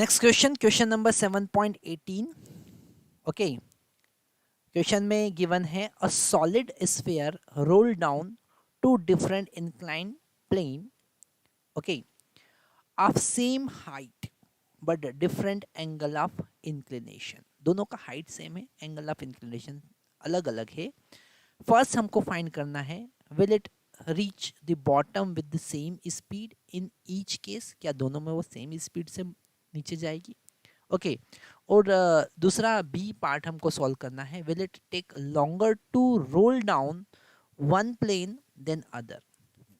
Next question, question number 7.18. Okay, question में given है a solid sphere roll down to different incline plane, okay, of same height but different angle of inclination. दोनों का height same है, angle of inclination अलग अलग है. First हमको find करना है will it reach the bottom with the same speed in each case. क्या दोनों में वो सेम स्पीड से नीचे जाएगी? ओके. और दूसरा बी पार्ट हमको सॉल्व करना है will it take longer to roll down one plane than other.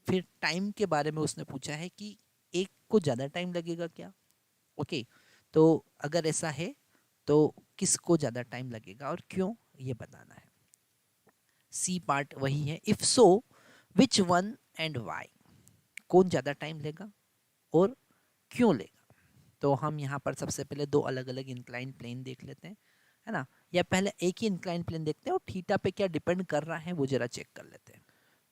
फिर टाइम के बारे में उसने पूछा है कि एक को ज़्यादा टाइम लगेगा क्या. ओके, तो अगर ऐसा है तो किसको ज़्यादा टाइम लगेगा और क्यों, ये बताना है. सी पार्ट वही है, if so which one and why. कौन ज़्यादा टाइम लेगा और क्यों लेगा. तो हम यहाँ पर सबसे पहले दो अलग अलग इंक्लाइन प्लेन देख लेते हैं, है ना. या पहले एक ही इंक्लाइन प्लेन देखते हैं और थीटा पे क्या डिपेंड कर रहा है वो जरा चेक कर लेते हैं.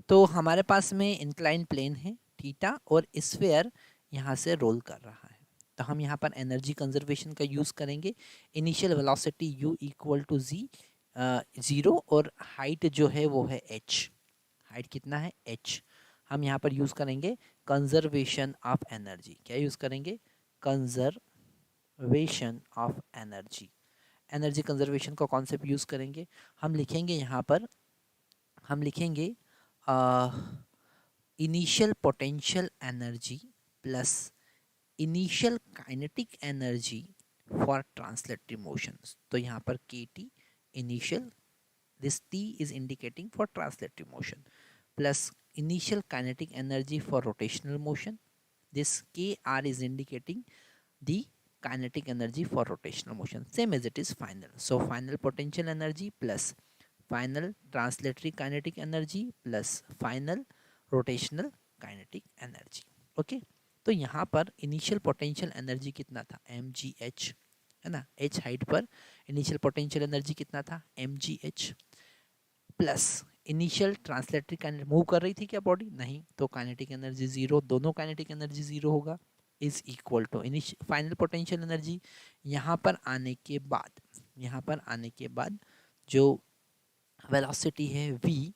तो हमारे पास में इंक्लाइन प्लेन है थीटा और स्फीयर यहाँ से रोल कर रहा है. तो हम यहाँ पर एनर्जी कंजर्वेशन का यूज़ करेंगे. Initial velocity u equal to जी 0 और हाइट जो है वो है h. हाइट कितना है h. हम यहाँ पर यूज़ करेंगे कंजर्वेशन ऑफ एनर्जी. क्या यूज़ करेंगे? Conservation of energy. Energy conservation का कॉन्सेप्ट यूज़ करेंगे. हम लिखेंगे यहाँ पर, हम लिखेंगे initial potential energy plus initial kinetic energy for translatory motions. तो यहाँ पर के T initial, this T is indicating for translative motion, plus initial kinetic energy for rotational motion. This Kr is indicating the kinetic energy for rotational motion, same as it is final. So final potential energy plus final translatory kinetic energy plus final rotational kinetic energy. Okay, तो यहाँ पर initial potential energy कितना था? mgh, है ना. h height पर initial potential energy कितना था? mgh plus initial translatory kinetic, move कर रही थी क्या बॉडी? नहीं, तो काइनेटिक एनर्जी जीरो, दोनों काइनेटिक एनर्जी जीरो होगा, is equal to final potential energy. यहाँ पर आने के बाद, यहाँ पर आने के बाद जो वेलोसिटी है v,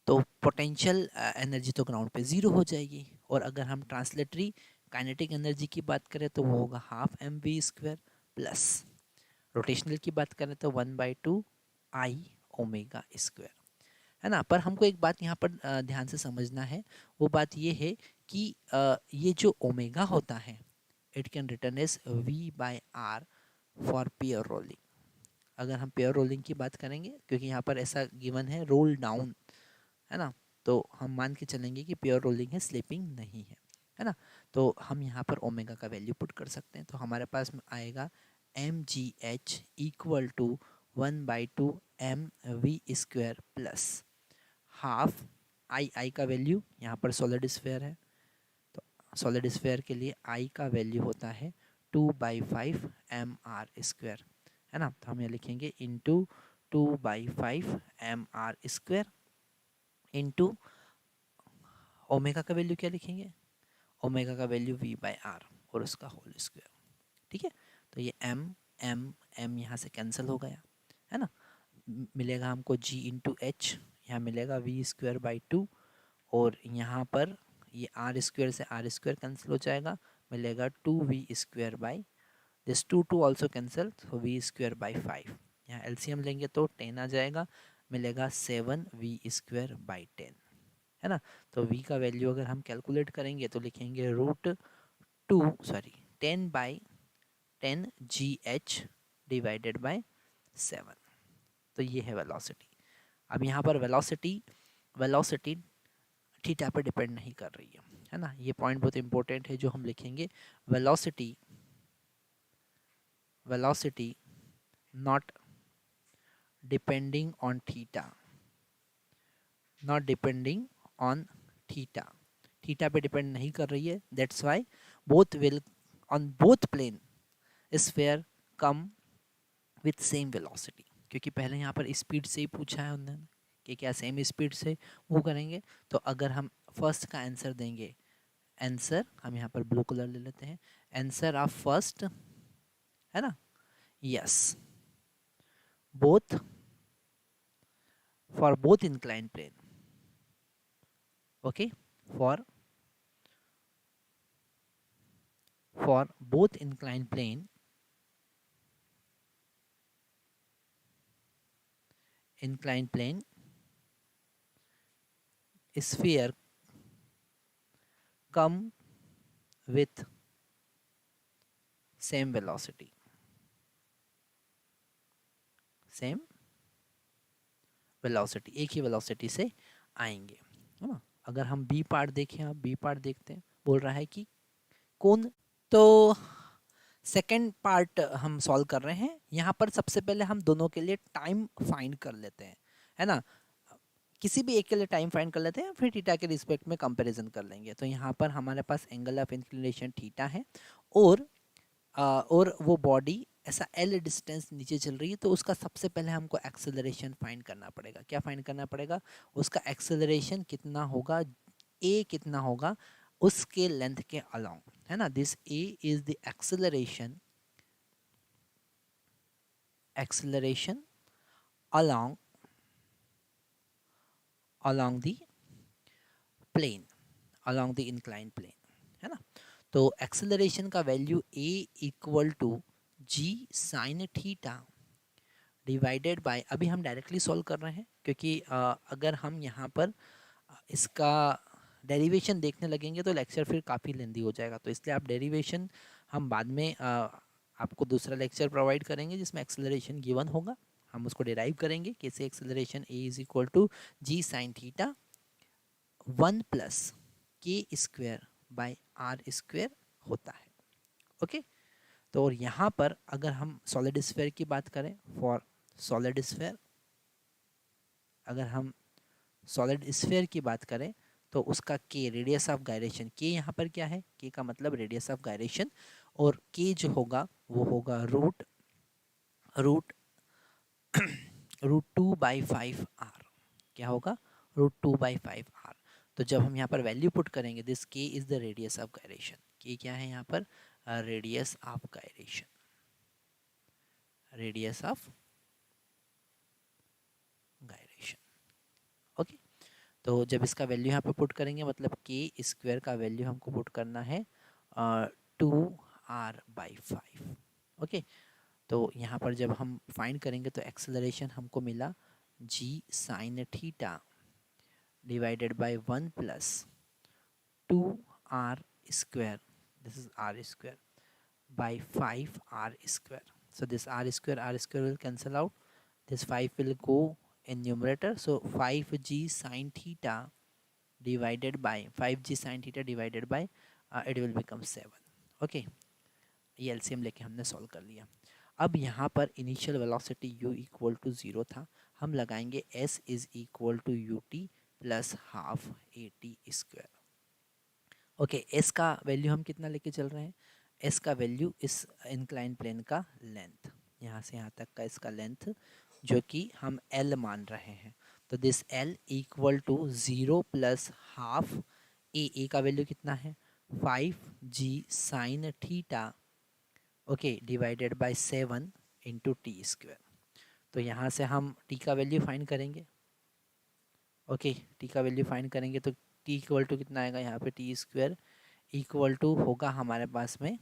तो पोटेंशियल एनर्जी तो ग्राउंड पे ज़ीरो हो जाएगी. और अगर हम ट्रांसलेटरी काइनेटिक एनर्जी की बात करें तो वो होगा half m we square plus rotational की बात करें तो 1/2 आई ओमेगा स्क्वायर, है ना. पर हमको एक बात यहाँ पर ध्यान से समझना है. वो बात ये है कि ये जो ओमेगा होता है it can return as v/r for pure rolling. अगर हम पेयर रोलिंग की बात करेंगे, क्योंकि यहाँ पर ऐसा गिवन है रोल डाउन, है ना, तो हम मान के चलेंगे कि पेयर रोलिंग है, स्लिपिंग नहीं है ना. तो हम यहाँ पर ओमेगा का वैल्यू पुट कर सकते हैं. तो हमारे पास में आएगा mgh equal to 1/2 M we square plus half I का वैल्यू, यहाँ पर सॉलिड स्फीयर है तो सॉलिड स्फीयर के लिए आई का वैल्यू होता है 2/5 एम आर स्क्वायर, है ना. तो हम ये लिखेंगे into 2/5 M R square into omega का वैल्यू क्या लिखेंगे? ओमेगा का वैल्यू v/r और उसका होल स्क्वायर. ठीक है, तो ये m m m यहाँ से कैंसिल हो गया, है ना. मिलेगा हमको g इंटू एच, यहाँ मिलेगा v²/2 और यहाँ पर ये r स्क्वायर से r स्क्वायर कैंसिल हो जाएगा, मिलेगा 2v²/ दिस 2 ऑल्सो कैंसिल, तो v²/5. यहाँ एलसीएम लेंगे तो 10 आ जाएगा, मिलेगा 7v²/10, है ना. तो v का वैल्यू अगर हम कैलकुलेट करेंगे तो लिखेंगे √10 GH डिवाइडेड बाय 7. तो ये है वेलोसिटी. अब यहाँ पर वेलोसिटी थीटा पर डिपेंड नहीं कर रही है ना. ये पॉइंट बहुत इंपॉर्टेंट है जो हम लिखेंगे. Velocity not depending on theta, not depending on theta, theta पे डिपेंड नहीं कर रही है. That's why both will on both plane sphere come with same velocity. क्योंकि पहले यहाँ पर स्पीड से ही पूछा है उन्होंने कि क्या सेम स्पीड से मूव करेंगे. तो अगर हम फर्स्ट का आंसर देंगे, आंसर हम यहाँ पर ब्लू कलर ले लेते हैं, आंसर ऑफ फर्स्ट है ना, yes, both for both inclined plane, okay, for both inclined plane, sphere come with same velocity, same velocity, एक ही वेलोसिटी से आएंगे, है ना। अगर हम बी पार्ट देखें, आप बी पार्ट देखते हैं, बोल रहा है कि कौन, तो सेकेंड पार्ट हम सॉल्व कर रहे हैं। यहाँ पर सबसे पहले हम दोनों के लिए टाइम फाइंड कर लेते हैं, है ना। किसी भी एक के लिए टाइम फाइंड कर लेते हैं, फिर थीटा के रिस्पेक्ट में कंपैरिजन कर लेंगे। तो यहाँ पर हमारे पास एंगल ऑफ इंक्लिनेशन थीटा है, और वो बॉडी ऐसा एल डिस्टेंस नीचे चल रही है, तो उसका सबसे पहले हमको एक्सेलरेशन फाइंड करना पड़ेगा। क्या फाइंड करना पड़ेगा? उसका एक्सेलरेशन कितना होगा, ए कितना होगा उसके लेंथ के अलोंग, है ना। This A is the acceleration along the plane, along the inclined plane, है ना। तो एक्सेलरेशन का value a equal to g sine theta divided by, अभी हम डायरेक्टली सॉल्व कर रहे हैं, क्योंकि अगर हम यहाँ पर इसका डेरिवेशन देखने लगेंगे तो लेक्चर फिर काफ़ी लेंदी हो जाएगा। तो इसलिए आप डेरिवेशन हम बाद में आपको दूसरा लेक्चर प्रोवाइड करेंगे जिसमें एक्सेलरेशन गिवन होगा, हम उसको डिराइव करेंगे कैसे। Acceleration a is equal to g sine theta 1 plus k square by r square होता है, ओके। तो और यहाँ पर अगर हम सॉलिड स्फीयर की बात करें, फॉर सॉलिड स्फीयर, अगर हम सॉलिड स्फीयर की बात करें तो उसका के रेडियस ऑफ गायरेशन, के यहाँ पर क्या है, के का मतलब रेडियस ऑफ गायरेशन, और के जो होगा वो होगा रूट रूट रूट 2/5 आर, क्या होगा, रूट 2/5 आर। तो जब हम यहाँ पर वैल्यू पुट करेंगे, दिस के is the radius of gyration, के क्या है यहाँ पर, radius of gyration, radius of gyration, okay. तो जब इसका वैल्यू यहाँ पे पुट करेंगे, मतलब के स्क्वायर का वैल्यू हमको पुट करना है 2r/5, ओके। तो यहाँ पर जब हम फाइंड करेंगे तो एक्सेलरेशन हमको मिला g sine theta divided by 1 plus 2r square, this is r square by 5r square. So this r square will cancel out, this 5 will go in numerator, so 5g sin theta divided by 5g sin theta divided by it will become 7, okay। ये LCM लेके हमने solve कर लिया। अब यहाँ पर initial velocity u equal to 0 था, हम लगाएंगे s is equal to u t plus half a t square, okay. s का वैल्यू हम कितना लेके चल रहे हैं, s का वैल्यू इस इंक्लाइन प्लेन का लेंथ, यहाँ से यहाँ तक का इसका लेंथ जो कि हम l मान रहे हैं, तो this l equal to 0 plus half a का वैल्यू कितना है 5g sine theta, okay, divided by 7 into t square. तो यहाँ से हम t का वैल्यू फाइंड करेंगे, ओके। t का वैल्यू फाइंड करेंगे तो t इक्वल टू कितना आएगा, यहाँ पे टी स्क्वायर इक्वल टू होगा हमारे पास में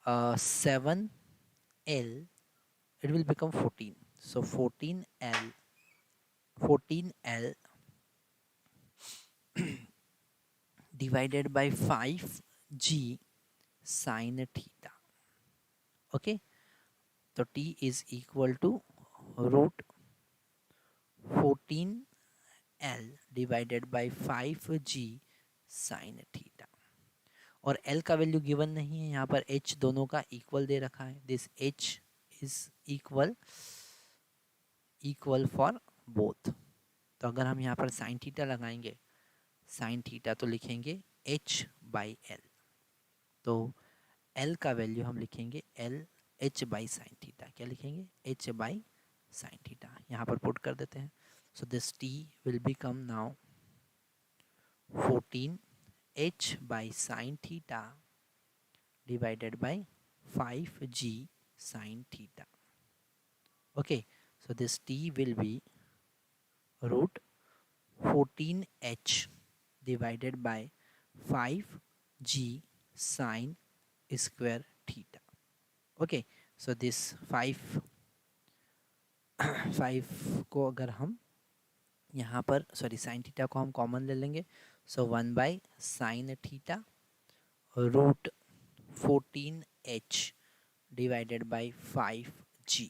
7l, it will become 14, so 14l divided by 5g sine theta, okay. तो t is equal to root 14l divided by 5g sine theta, और l का वैल्यू गिवन नहीं है, यहाँ पर h दोनों का इक्वल दे रखा है, this h is equal for both. तो अगर हम यहाँ पर साइन थीटा लगाएंगे, साइन थीटा तो लिखेंगे h/l, तो l का वैल्यू हम लिखेंगे l h/साइन थीटा, क्या लिखेंगे h/साइन थीटा, यहाँ पर पुट कर देते हैं। So this t will become now 14 h/साइन theta divided by 5g sin theta. Okay, so this t will be root 14h divided by 5g sin square theta. Okay, so this 5 को अगर हम यहाँ पर सॉरी साइन थीटा को हम common ले लेंगे, so 1 by sine theta root 14h divided by 5g.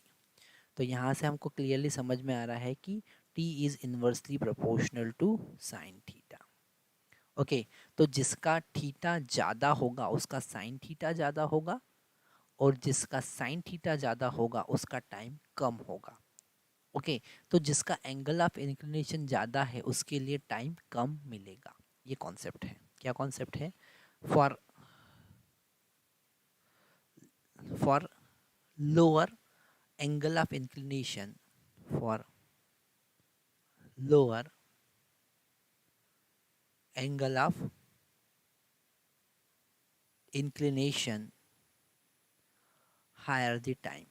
तो यहाँ से हमको क्लियरली समझ में आ रहा है कि t is inversely proportional to sine theta. Okay, तो जिसका थीटा ज़्यादा होगा उसका साइन थीटा ज़्यादा होगा, और जिसका साइन थीटा ज़्यादा होगा उसका टाइम कम होगा. ओके, तो जिसका एंगल ऑफ इंक्लिनेशन ज़्यादा है उसके लिए टाइम कम मिलेगा. ये कॉन्सेप्ट है. क्या कॉन्सेप्ट है? For lower angle of inclination, for lower angle of inclination higher the time.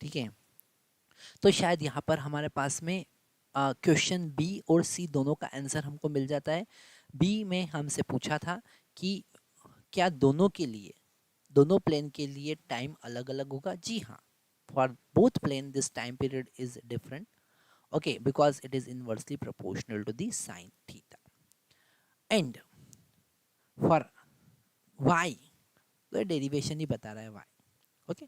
ठीक है, तो शायद यहाँ पर हमारे पास में क्वेश्चन बी और सी दोनों का आंसर हमको मिल जाता है. बी में हमसे पूछा था कि क्या दोनों के लिए, दोनों प्लेन के लिए टाइम अलग अलग होगा. जी हाँ, for both plane this time period is different. Okay, because it is inversely proportional to the sine theta. And for why, तो डेरिवेशन ही बता रहा है वाई. ओके,